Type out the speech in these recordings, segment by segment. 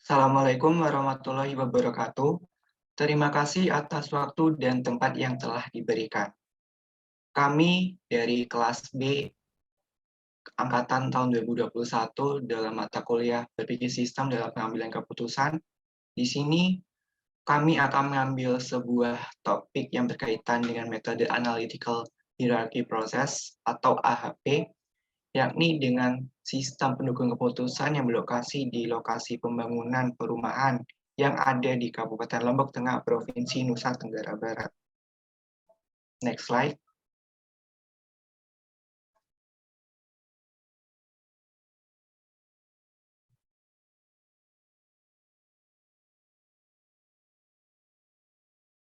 Assalamualaikum warahmatullahi wabarakatuh. Terima kasih atas waktu dan tempat yang telah diberikan. Kami dari kelas B angkatan tahun 2021 dalam mata kuliah berpikir sistem dalam pengambilan keputusan. Di sini kami akan mengambil sebuah topik yang berkaitan dengan metode Analytical Hierarchy Process atau AHP, yakni dengan sistem pendukung keputusan yang berlokasi di lokasi pembangunan perumahan yang ada di Kabupaten Lombok Tengah, Provinsi Nusa Tenggara Barat. Next slide.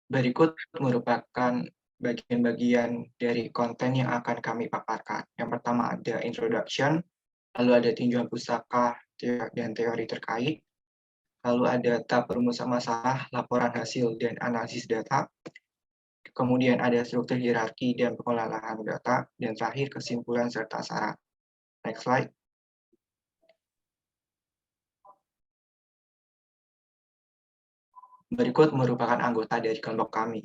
Berikut merupakan bagian-bagian dari konten yang akan kami paparkan. Yang pertama ada introduction, lalu ada tinjauan pustaka dan teori terkait, lalu ada tahap perumusan masalah, laporan hasil, dan analisis data, kemudian ada struktur hierarki dan pengolahan data, dan terakhir kesimpulan serta saran. Next slide. Berikut merupakan anggota dari kelompok kami.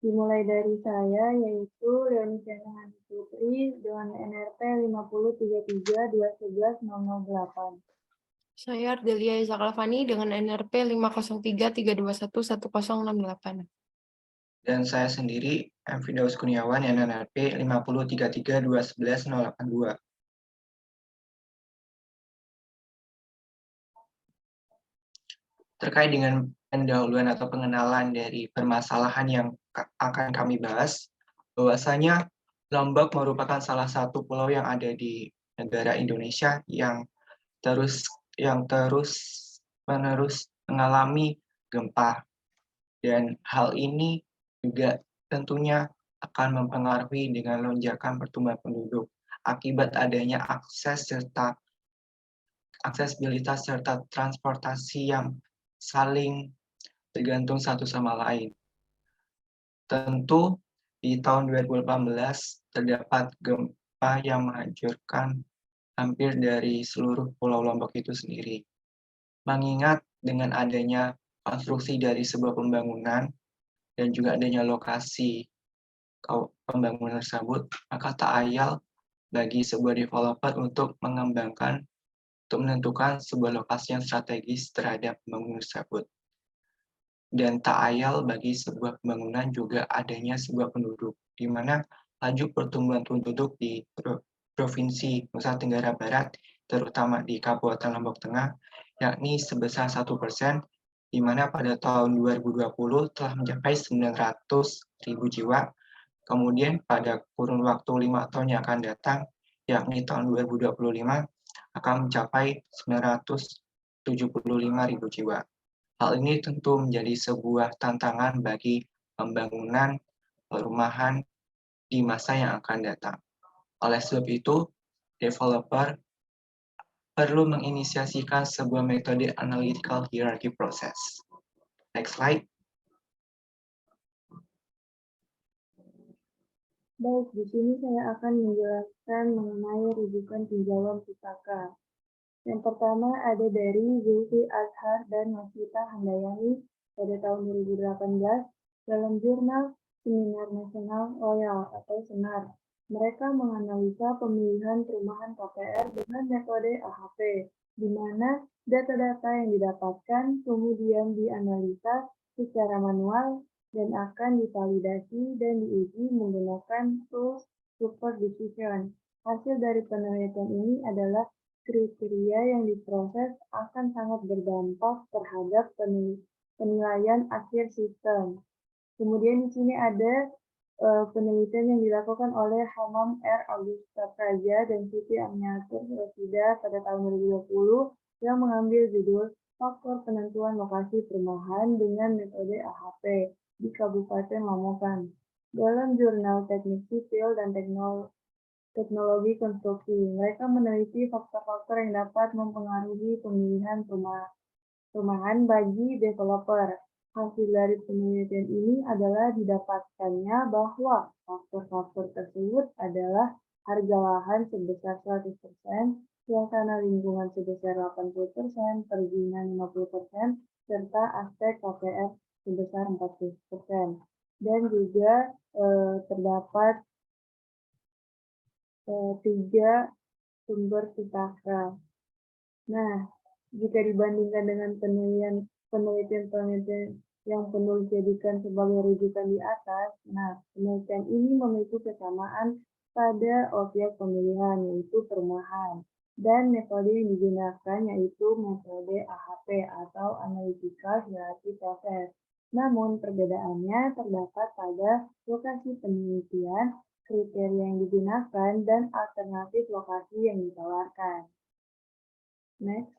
Dimulai dari saya, yaitu Leonisiana Hani Putri dengan NRP 50332110008. Saya Ardelia Izaklavani dengan NRP 50332111068. Dan saya sendiri, M. Firdaus Kurniawan, yang NRP 50332111082. Terkait dengan pendahuluan atau pengenalan dari permasalahan yang akan kami bahas, bahwasanya Lombok merupakan salah satu pulau yang ada di negara Indonesia yang terus-menerus mengalami gempa, dan hal ini juga tentunya akan mempengaruhi dengan lonjakan pertumbuhan penduduk akibat adanya aksesibilitas serta transportasi yang saling tergantung satu sama lain. Tentu di tahun 2018 terdapat gempa yang menghancurkan hampir dari seluruh Pulau Lombok itu sendiri. Mengingat dengan adanya konstruksi dari sebuah pembangunan dan juga adanya lokasi pembangunan tersebut, maka tak ayal bagi sebuah developer untuk menentukan sebuah lokasi yang strategis terhadap pembangunan tersebut. Dan tak ayal bagi sebuah pembangunan juga adanya sebuah penduduk, di mana laju pertumbuhan penduduk di Provinsi Nusa Tenggara Barat, terutama di Kabupaten Lombok Tengah, yakni sebesar 1%, di mana pada tahun 2020 telah mencapai 900.000 jiwa. Kemudian pada kurun waktu 5 tahun yang akan datang, yakni tahun 2025, akan mencapai 975.000 jiwa. Hal ini tentu menjadi sebuah tantangan bagi pembangunan perumahan di masa yang akan datang. Oleh sebab itu, developer perlu menginisiasikan sebuah metode analytical hierarchy process. Next slide. Baik, di sini saya akan menjelaskan mengenai rujukan tinjauan pustaka. Yang pertama ada dari Zulfi Azhar dan Masita Handayani pada tahun 2018 dalam jurnal Seminar Nasional Royal atau SENAR. Mereka menganalisa pemilihan perumahan KPR dengan metode AHP, di mana data-data yang didapatkan kemudian dianalisa secara manual dan akan divalidasi dan diuji menggunakan tools support decision. Hasil dari penelitian ini adalah kriteria yang diproses akan sangat berdampak terhadap penilaian akhir sistem. Kemudian di sini ada penelitian yang dilakukan oleh Hamam R. Augusta Praja dan Siti Amniatur Rosida pada tahun 2020 yang mengambil judul Faktor Penentuan Lokasi Perumahan dengan Metode AHP di Kabupaten Lamongan dalam jurnal Teknik Sipil dan Teknologi Konstruksi. Mereka meneliti faktor-faktor yang dapat mempengaruhi pemilihan perumahan bagi developer. Hasil dari penelitian ini adalah didapatkannya bahwa faktor-faktor tersebut adalah harga lahan sebesar 100%, suasana lingkungan sebesar 80%, perizinan 50%, serta aspek KPR sebesar 40%. Dan juga terdapat 3 sumber pustaka. Nah, jika dibandingkan dengan penelitian yang penulis jadikan sebagai rujukan di atas, nah, penelitian ini memiliki kesamaan pada objek pemilihan, yaitu perumahan, dan metode yang digunakan yaitu metode AHP atau Analytical Hierarchy Process. Namun, perbedaannya terdapat pada lokasi penelitian, kriteria yang digunakan, dan alternatif lokasi yang ditawarkan. Next.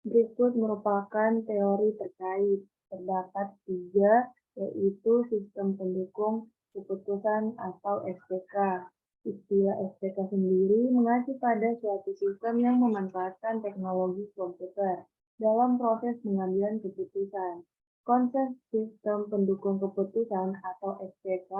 Berikut merupakan teori terkait. Terdapat 3, yaitu sistem pendukung keputusan atau SPK. Istilah SPK sendiri mengacu pada suatu sistem yang memanfaatkan teknologi komputer dalam proses pengambilan keputusan. Konsep sistem pendukung keputusan atau SPK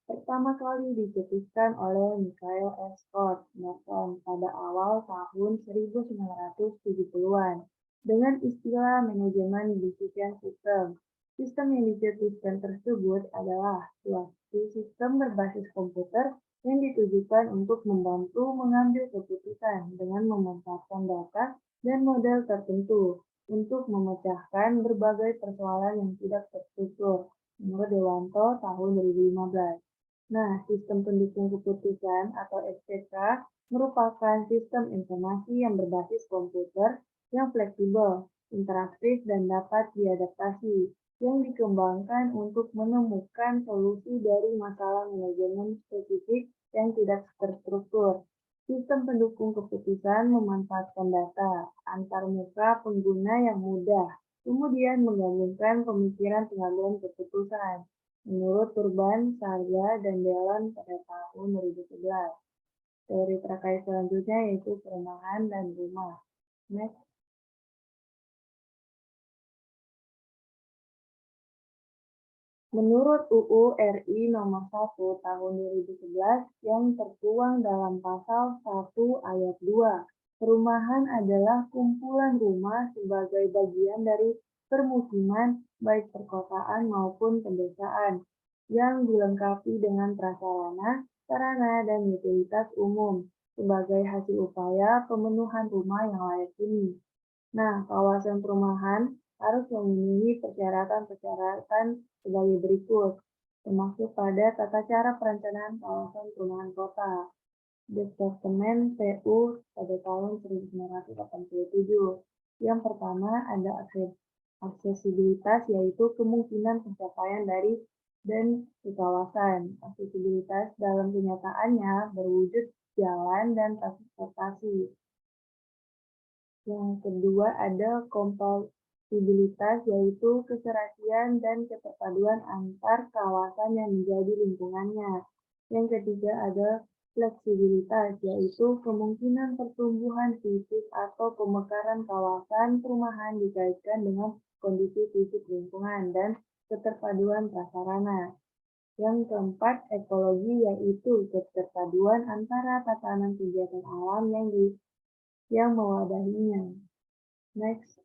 pertama kali dicetuskan oleh Michael S. Scott Morton pada awal tahun 1970-an dengan istilah manajemen decision system. Sistem yang dicetuskan tersebut adalah suatu sistem berbasis komputer yang ditujukan untuk membantu mengambil keputusan dengan memanfaatkan data dan model tertentu untuk memecahkan berbagai persoalan yang tidak terstruktur, menurut Dewanto tahun 2015. Nah, sistem pendukung keputusan atau SPK merupakan sistem informasi yang berbasis komputer yang fleksibel, interaktif, dan dapat diadaptasi, yang dikembangkan untuk menemukan solusi dari masalah manajemen spesifik yang tidak terstruktur. Sistem pendukung keputusan memanfaatkan data antarmuka pengguna yang mudah, kemudian menggabungkan pemikiran pengambilan keputusan, menurut Turban, Sarya, dan Delon pada tahun 2011. Teori terkait selanjutnya yaitu perumahan dan rumah. Next. Menurut UU RI Nomor 1 Tahun 2011 yang tertuang dalam Pasal 1 Ayat 2, perumahan adalah kumpulan rumah sebagai bagian dari permukiman baik perkotaan maupun pedesaan yang dilengkapi dengan prasarana, sarana, dan utilitas umum sebagai hasil upaya pemenuhan rumah yang layak huni. Nah, kawasan perumahan harus memenuhi persyaratan-persyaratan sebagai berikut, termasuk pada tata cara perencanaan kawasan perumahan kota. Departemen PU pada tahun 1987. Yang pertama ada aksesibilitas, yaitu kemungkinan pencapaian dari dan ke kawasan. Aksesibilitas dalam kenyataannya berwujud jalan dan transportasi. Yang kedua ada kompatibilitas, yaitu keserasian dan keterpaduan antar kawasan yang menjadi lingkungannya. Yang ketiga ada fleksibilitas, yaitu kemungkinan pertumbuhan fisik atau pemekaran kawasan perumahan dikaitkan dengan kondisi fisik lingkungan dan keterpaduan prasarana. Yang keempat, ekologi, yaitu keterpaduan antara tatanan kegiatan alam yang mewadahinya. Next.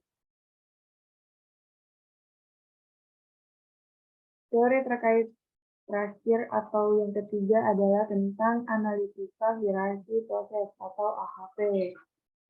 Teori terkait terakhir atau yang ketiga adalah tentang Analytical Hierarchy Process atau AHP.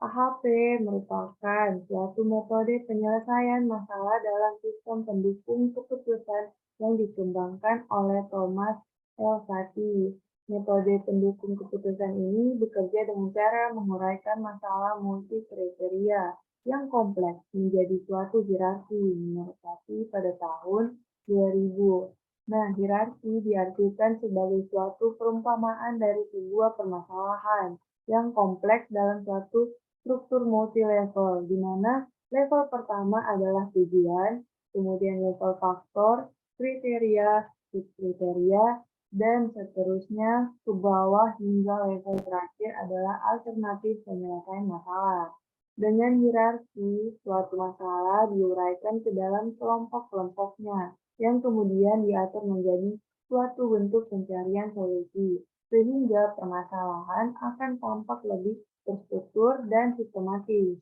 AHP merupakan suatu metode penyelesaian masalah dalam sistem pendukung keputusan yang dikembangkan oleh Thomas L. Satie. Metode pendukung keputusan ini bekerja dengan cara menguraikan masalah multi-kriteria yang kompleks menjadi suatu hierarki, menurut Satie pada tahun 2000. Nah, hierarki diartikan sebagai suatu perumpamaan dari sebuah permasalahan yang kompleks dalam suatu struktur multi-level, di mana level pertama adalah tujuan, kemudian level faktor, kriteria, subkriteria, dan seterusnya ke bawah hingga level terakhir adalah alternatif penyelesaian masalah. Dengan hierarki, suatu masalah diuraikan ke dalam kelompok-kelompoknya, yang kemudian diatur menjadi suatu bentuk pencarian solusi. sehingga permasalahan akan tampak lebih terstruktur dan sistematis.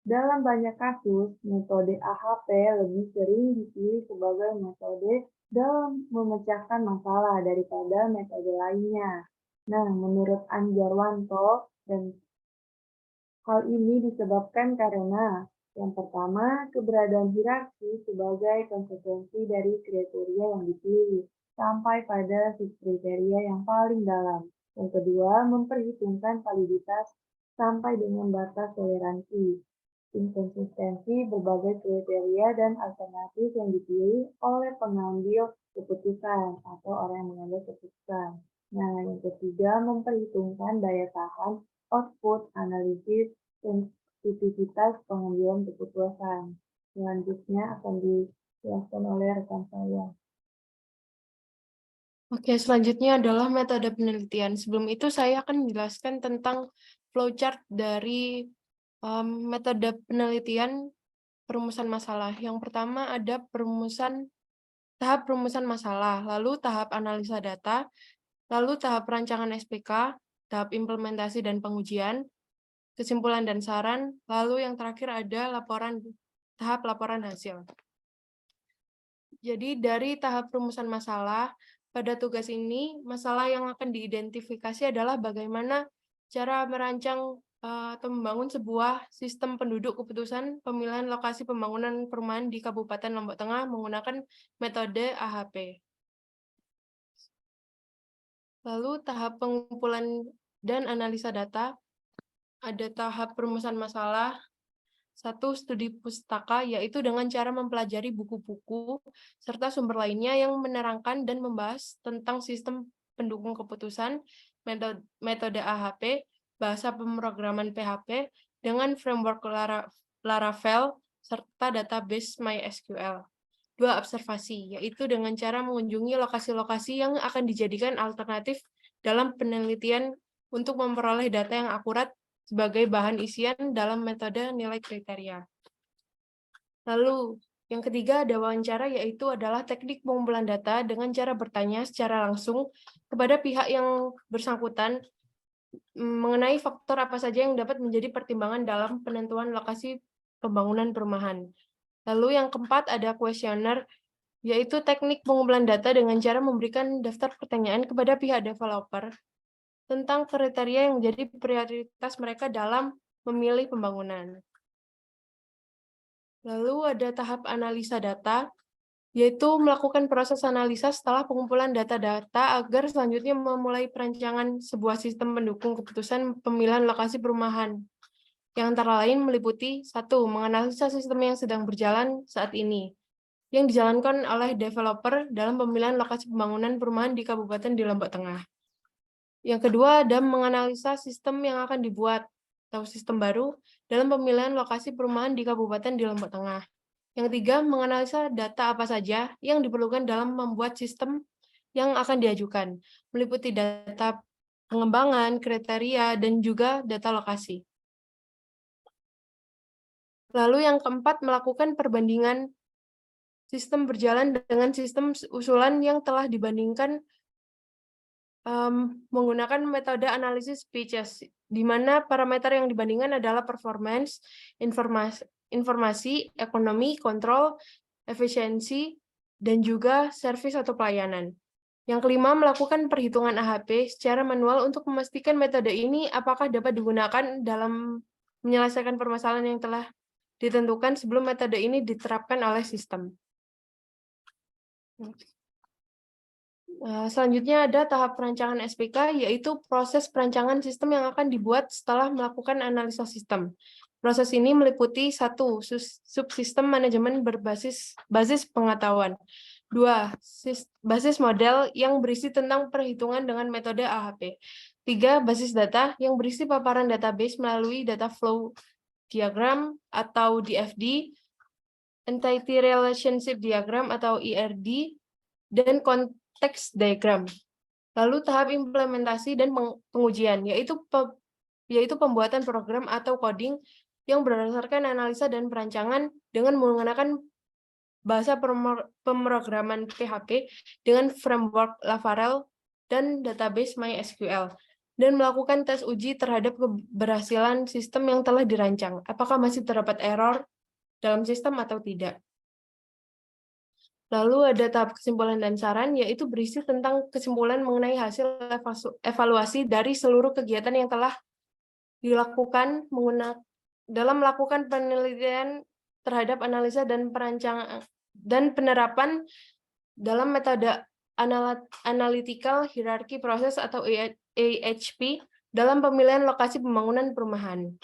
Dalam banyak kasus, metode AHP lebih sering dipilih sebagai metode dalam memecahkan masalah daripada metode lainnya. Nah, menurut Anjarwanto, dan hal ini disebabkan karena yang pertama, keberadaan hierarki sebagai konsekuensi dari kriteria yang dipilih sampai pada kriteria yang paling dalam. Yang kedua, memperhitungkan validitas sampai dengan batas toleransi. Inkonsistensi berbagai kriteria dan alternatif yang dipilih oleh pengambil keputusan atau orang yang mengambil keputusan. Nah, yang ketiga, memperhitungkan daya tahan output, analisis, sensitivitas pengambilan keputusan. Selanjutnya akan dijelaskan oleh rekan saya. Oke, selanjutnya adalah metode penelitian. Sebelum itu saya akan menjelaskan tentang flowchart dari metode penelitian perumusan masalah. Yang pertama ada tahap perumusan masalah, lalu tahap analisa data, lalu tahap perancangan SPK, tahap implementasi dan pengujian, kesimpulan dan saran, lalu yang terakhir ada tahap laporan hasil. Jadi dari tahap perumusan masalah, pada tugas ini, masalah yang akan diidentifikasi adalah bagaimana cara merancang atau membangun sebuah sistem penduduk keputusan pemilihan lokasi pembangunan perumahan di Kabupaten Lombok Tengah menggunakan metode AHP. Lalu tahap pengumpulan dan analisa data, ada tahap perumusan masalah, satu, studi pustaka, yaitu dengan cara mempelajari buku-buku serta sumber lainnya yang menerangkan dan membahas tentang sistem pendukung keputusan, metode AHP, bahasa pemrograman PHP, dengan framework Laravel, serta database MySQL. Dua, observasi, yaitu dengan cara mengunjungi lokasi-lokasi yang akan dijadikan alternatif dalam penelitian untuk memperoleh data yang akurat sebagai bahan isian dalam metode nilai kriteria. Lalu, yang ketiga ada wawancara, yaitu adalah teknik pengumpulan data dengan cara bertanya secara langsung kepada pihak yang bersangkutan mengenai faktor apa saja yang dapat menjadi pertimbangan dalam penentuan lokasi pembangunan perumahan. Lalu yang keempat ada kuesioner, yaitu teknik pengumpulan data dengan cara memberikan daftar pertanyaan kepada pihak developer tentang kriteria yang menjadi prioritas mereka dalam memilih pembangunan. Lalu ada tahap analisa data, yaitu melakukan proses analisa setelah pengumpulan data-data agar selanjutnya memulai perancangan sebuah sistem pendukung keputusan pemilihan lokasi perumahan, yang antara lain meliputi 1. Menganalisa sistem yang sedang berjalan saat ini, yang dijalankan oleh developer dalam pemilihan lokasi pembangunan perumahan di Kabupaten di Lombok Tengah. Yang kedua, ada menganalisa sistem yang akan dibuat atau sistem baru dalam pemilihan lokasi perumahan di Kabupaten di Lombok Tengah. Yang ketiga, menganalisa data apa saja yang diperlukan dalam membuat sistem yang akan diajukan, meliputi data pengembangan, kriteria, dan juga data lokasi. Lalu yang keempat, melakukan perbandingan sistem berjalan dengan sistem usulan yang telah dibandingkan menggunakan metode analisis speeches, di mana parameter yang dibandingkan adalah performance, informasi, ekonomi, kontrol, efisiensi, dan juga service atau pelayanan. Yang kelima, melakukan perhitungan AHP secara manual untuk memastikan metode ini apakah dapat digunakan dalam menyelesaikan permasalahan yang telah ditentukan sebelum metode ini diterapkan oleh sistem. Selanjutnya ada tahap perancangan SPK, yaitu proses perancangan sistem yang akan dibuat setelah melakukan analisa sistem. Proses ini meliputi 1. Subsistem manajemen basis pengetahuan. 2. Basis model yang berisi tentang perhitungan dengan metode AHP. 3. Basis data yang berisi paparan database melalui data flow diagram atau DFD, Entity Relationship Diagram atau ERD, dan teks diagram. Lalu tahap implementasi dan pengujian, yaitu pembuatan program atau coding yang berdasarkan analisa dan perancangan dengan menggunakan bahasa pemrograman PHP dengan framework Laravel dan database MySQL, dan melakukan tes uji terhadap keberhasilan sistem yang telah dirancang. Apakah masih terdapat error dalam sistem atau tidak? Lalu ada tahap kesimpulan dan saran, yaitu berisi tentang kesimpulan mengenai hasil evaluasi dari seluruh kegiatan yang telah dilakukan dalam melakukan penelitian terhadap analisa dan perancangan dan penerapan dalam metode analytical hierarchy process atau AHP dalam pemilihan lokasi pembangunan perumahan.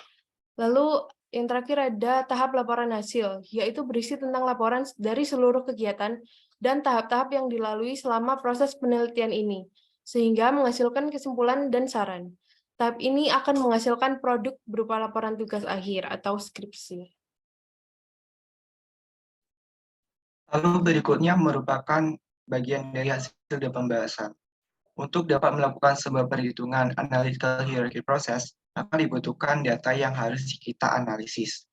Lalu yang terakhir ada tahap laporan hasil, yaitu berisi tentang laporan dari seluruh kegiatan dan tahap-tahap yang dilalui selama proses penelitian ini, sehingga menghasilkan kesimpulan dan saran. Tahap ini akan menghasilkan produk berupa laporan tugas akhir atau skripsi. Lalu berikutnya merupakan bagian dari hasil dari pembahasan. Untuk dapat melakukan sebuah perhitungan analytical hierarchy process, maka dibutuhkan data yang harus kita analisis.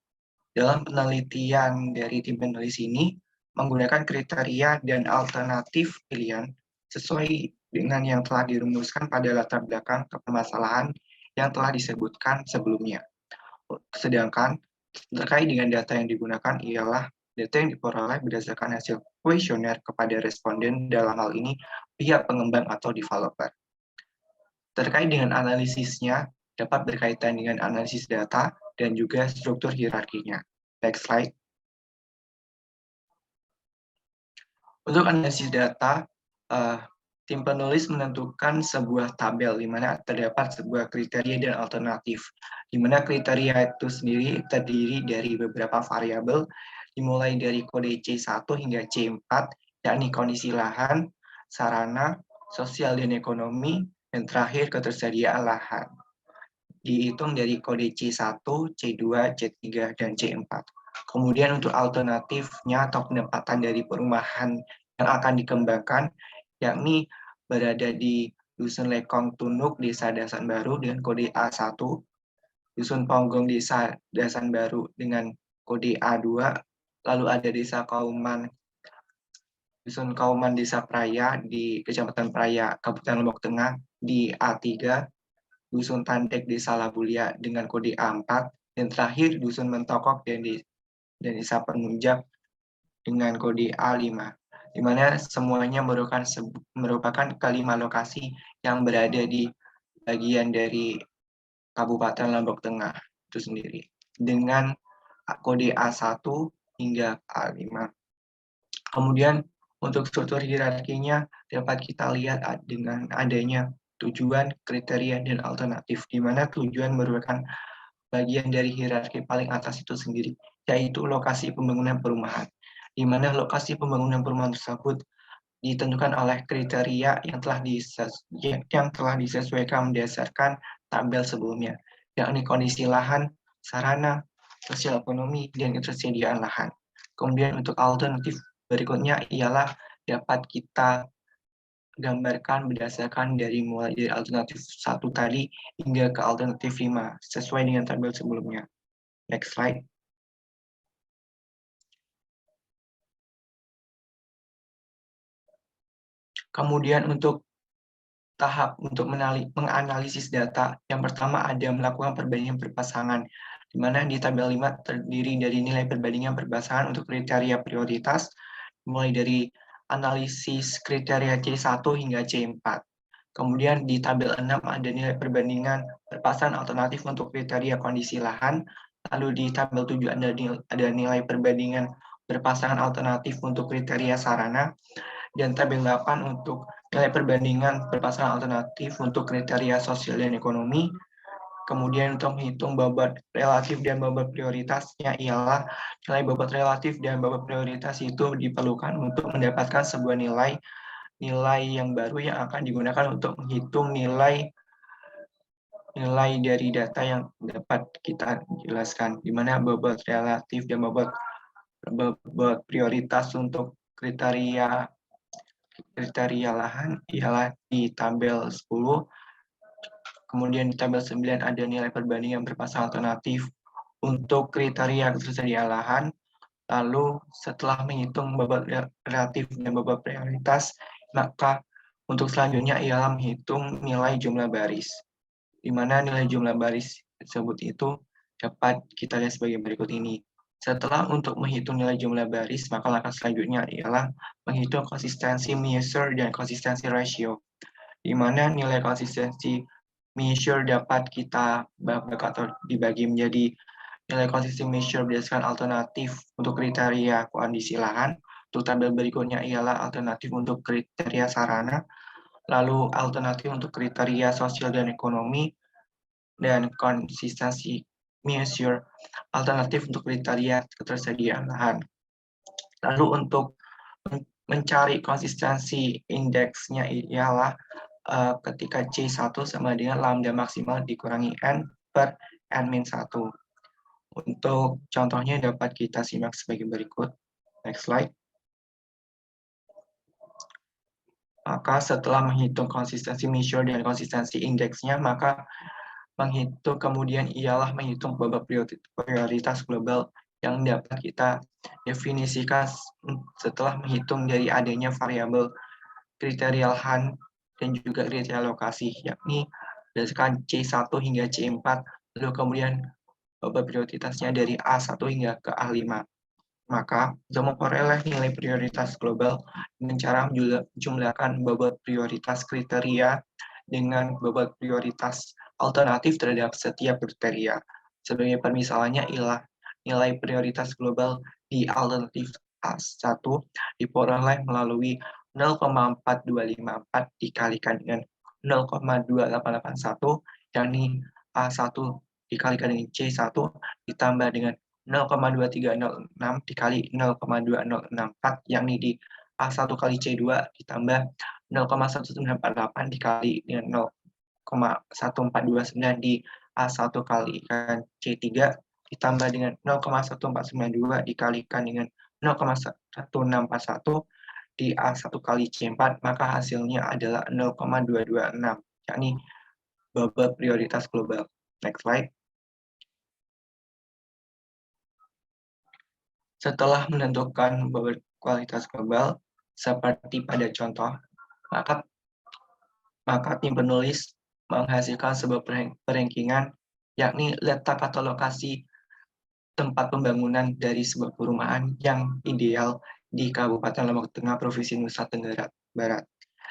Dalam penelitian dari tim penulis ini, menggunakan kriteria dan alternatif pilihan sesuai dengan yang telah dirumuskan pada latar belakang permasalahan yang telah disebutkan sebelumnya. Sedangkan terkait dengan data yang digunakan ialah data yang diperoleh berdasarkan hasil kuesioner kepada responden, dalam hal ini pihak pengembang atau developer. Terkait dengan analisisnya, dapat berkaitan dengan analisis data dan juga struktur hierarkinya. Next slide. Untuk analisis data, tim penulis menentukan sebuah tabel di mana terdapat sebuah kriteria dan alternatif, di mana kriteria itu sendiri terdiri dari beberapa variabel, dimulai dari kode C1 hingga C4, yakni kondisi lahan, sarana, sosial dan ekonomi, dan terakhir ketersediaan lahan. Dihitung dari kode C1, C2, C3, dan C4. Kemudian untuk alternatifnya atau pendapatan dari perumahan yang akan dikembangkan, yakni berada di Dusun Lekong Tunuk, Desa Dasan Baru dengan kode A1, Dusun Ponggong, Desa Dasan Baru dengan kode A2, lalu ada Desa Kauman, Dusun Kauman Desa Praya di Kecamatan Praya, Kabupaten Lombok Tengah di A3, Dusun Tandek Desa Labulia dengan kode A4, dan terakhir Dusun Mentokok dan Desa Penunjak dengan kode A5, di mana semuanya merupakan kelima lokasi yang berada di bagian dari Kabupaten Lombok Tengah itu sendiri, dengan kode A1 hingga A5. Kemudian untuk struktur hierarkinya dapat kita lihat dengan adanya tujuan, kriteria, dan alternatif, di mana tujuan merupakan bagian dari hierarki paling atas itu sendiri, yaitu lokasi pembangunan perumahan, di mana lokasi pembangunan perumahan tersebut ditentukan oleh kriteria yang telah disesuaikan berdasarkan tabel sebelumnya, yakni kondisi lahan, sarana, sosial ekonomi, dan ketersediaan lahan. Kemudian untuk alternatif berikutnya ialah dapat kita gambarkan berdasarkan mulai dari alternatif 1 tadi hingga ke alternatif 5 sesuai dengan tabel sebelumnya. Next slide. Kemudian untuk tahap untuk menganalisis data, yang pertama ada melakukan perbandingan berpasangan, di mana di tabel 5 terdiri dari nilai perbandingan berpasangan untuk kriteria prioritas, mulai dari analisis kriteria C1 hingga C4. Kemudian di tabel 6 ada nilai perbandingan berpasangan alternatif untuk kriteria kondisi lahan, lalu di tabel 7 ada nilai perbandingan berpasangan alternatif untuk kriteria sarana, dan tabel 8 untuk nilai perbandingan berpasangan alternatif untuk kriteria sosial dan ekonomi. Kemudian untuk menghitung bobot relatif dan bobot prioritasnya ialah nilai bobot relatif dan bobot prioritas itu diperlukan untuk mendapatkan sebuah nilai yang baru yang akan digunakan untuk menghitung nilai dari data yang dapat kita jelaskan, di mana bobot relatif dan bobot prioritas untuk kriteria lahan ialah di tabel 10. Kemudian di tabel 9 ada nilai perbandingan berpasangan alternatif untuk kriteria ketersediaan lahan. Lalu setelah menghitung bobot relatif dan bobot prioritas, maka Untuk selanjutnya ialah menghitung nilai jumlah baris, di mana nilai jumlah baris tersebut itu dapat kita lihat sebagai berikut ini. Setelah untuk menghitung nilai jumlah baris, maka langkah selanjutnya ialah menghitung konsistensi measure dan konsistensi ratio, di mana nilai konsistensi measure dapat kita atau dibagi menjadi nilai konsistensi measure berdasarkan alternatif untuk kriteria kondisi lahan. Untuk tabel berikutnya ialah alternatif untuk kriteria sarana, lalu alternatif untuk kriteria sosial dan ekonomi, dan konsistensi measure alternatif untuk kriteria ketersediaan lahan. Lalu untuk mencari konsistensi indeksnya ialah ketika C1 sama dengan lambda maksimal dikurangi N per N-1. Untuk contohnya dapat kita simak sebagai berikut. Next slide. Maka setelah menghitung konsistensi measure dan konsistensi indeksnya, maka menghitung kemudian ialah menghitung bobot prioritas global yang dapat kita definisikan setelah menghitung dari adanya variabel kriteria lahan dan juga kriteria lokasi, yakni berdasarkan C1 hingga C4, lalu kemudian bobot prioritasnya dari A1 hingga ke A5. Maka, untuk memperoleh nilai prioritas global dengan cara menjumlahkan bobot prioritas kriteria dengan bobot prioritas alternatif terhadap setiap kriteria. Sebagai permisalannya ialah nilai prioritas global di alternatif A1 diperoleh melalui 0,4254 dikalikan dengan 0,2881, yakni A1 dikalikan dengan C1 ditambah dengan 0,2306 dikali 0,2064, yakni di A1 kali C2 ditambah 0,1948 dikali dengan 0,1429 di A1 kalikan C3 ditambah dengan 0,1492 dikalikan dengan 0,1641 di A1 kali C4, maka hasilnya adalah 0,226, yakni bobot prioritas global. Next slide. Setelah menentukan bobot kualitas global, seperti pada contoh, maka tim penulis menghasilkan sebuah perankingan, yakni letak atau lokasi tempat pembangunan dari sebuah perumahan yang ideal di Kabupaten Lombok Tengah, Provinsi Nusa Tenggara Barat,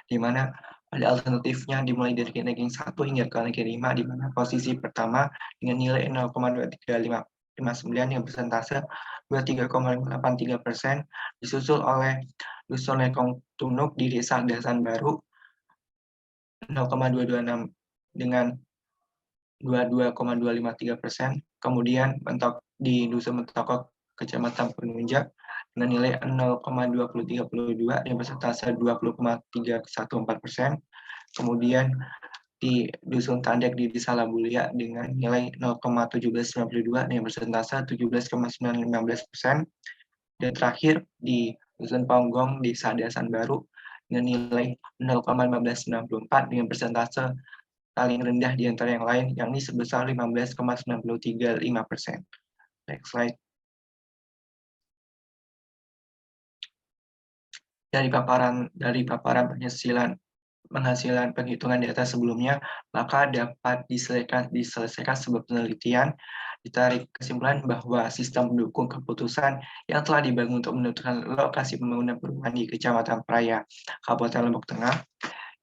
di mana pada alternatifnya dimulai dari ranking 1 hingga ke ranking 5, di mana posisi pertama dengan nilai 0,2359 yang persentase 23,83%, disusul oleh Dusun Lekong Tunuk di Desa Dasan Baru 0,226 dengan 22,253%, kemudian mentok di Dusun Mentokok Kecamatan Penunjak dengan nilai 0,2032 yang persentase 20,314%, kemudian di Dusun Tandek di Desa Labulia dengan nilai 0,1792 yang persentase 17,915%, dan terakhir di Dusun Ponggong Desa Dasan Baru dengan nilai 0,1594 dengan persentase paling rendah di antara yang lain, yakni sebesar 15,935%. Next slide. Dari paparan penghasilan penghitungan data sebelumnya, maka dapat diselesaikan sebuah penelitian, ditarik kesimpulan bahwa sistem pendukung keputusan yang telah dibangun untuk menentukan lokasi pembangunan perumahan di Kecamatan Praia, Kabupaten Lombok Tengah,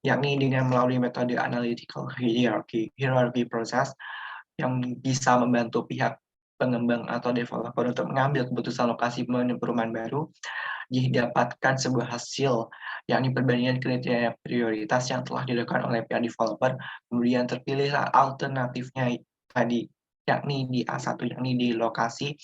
yakni dengan melalui metode analytical hierarchy process yang bisa membantu pihak pengembang atau developer untuk mengambil keputusan lokasi pembangunan perumahan baru, didapatkan sebuah hasil, yakni perbandingan kriteria prioritas yang telah dilakukan oleh pihak developer, kemudian terpilihlah alternatifnya tadi, yakni di A1, yakni di lokasi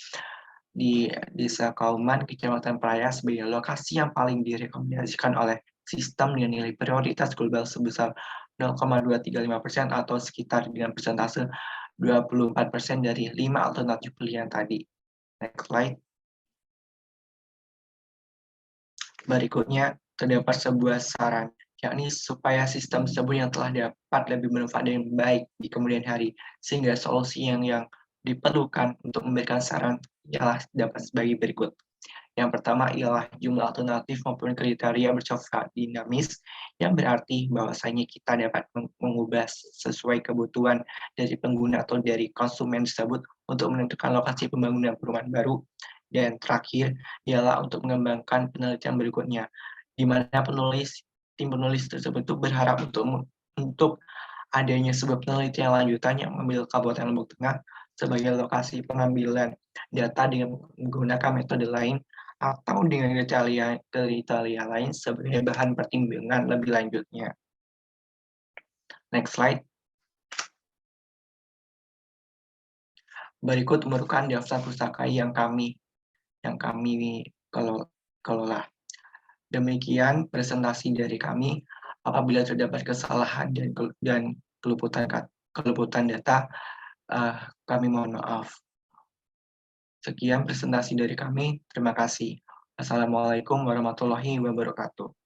di Desa Kauman, Kecamatan Praia sebagai lokasi yang paling direkomendasikan oleh sistem dengan nilai prioritas global sebesar 0,235% atau sekitar dengan persentase 24% dari 5 alternatif pilihan tadi. Next slide. Berikutnya, terdapat sebuah saran, yakni supaya sistem tersebut yang telah dapat lebih bermanfaat dan baik di kemudian hari, sehingga solusi yang diperlukan untuk memberikan saran ialah dapat sebagai berikut. Yang pertama ialah jumlah alternatif maupun kriteria bersifat dinamis, yang berarti bahwasanya kita dapat mengubah sesuai kebutuhan dari pengguna atau dari konsumen tersebut untuk menentukan lokasi pembangunan perumahan baru. Dan terakhir ialah untuk mengembangkan penelitian berikutnya, di mana tim penulis tersebut itu berharap untuk adanya sebuah penelitian lanjutan yang mengambil Kabupaten Lombok Tengah sebagai lokasi pengambilan data dengan menggunakan metode lain atau dengan kriteria lain sebagai bahan pertimbangan lebih lanjutnya. Next slide. Berikut merupakan daftar pustaka yang kami kelola. Demikian presentasi dari kami. Apabila terdapat kesalahan dan keluputan data, kami mohon maaf. Sekian presentasi dari kami. Terima kasih. Assalamualaikum warahmatullahi wabarakatuh.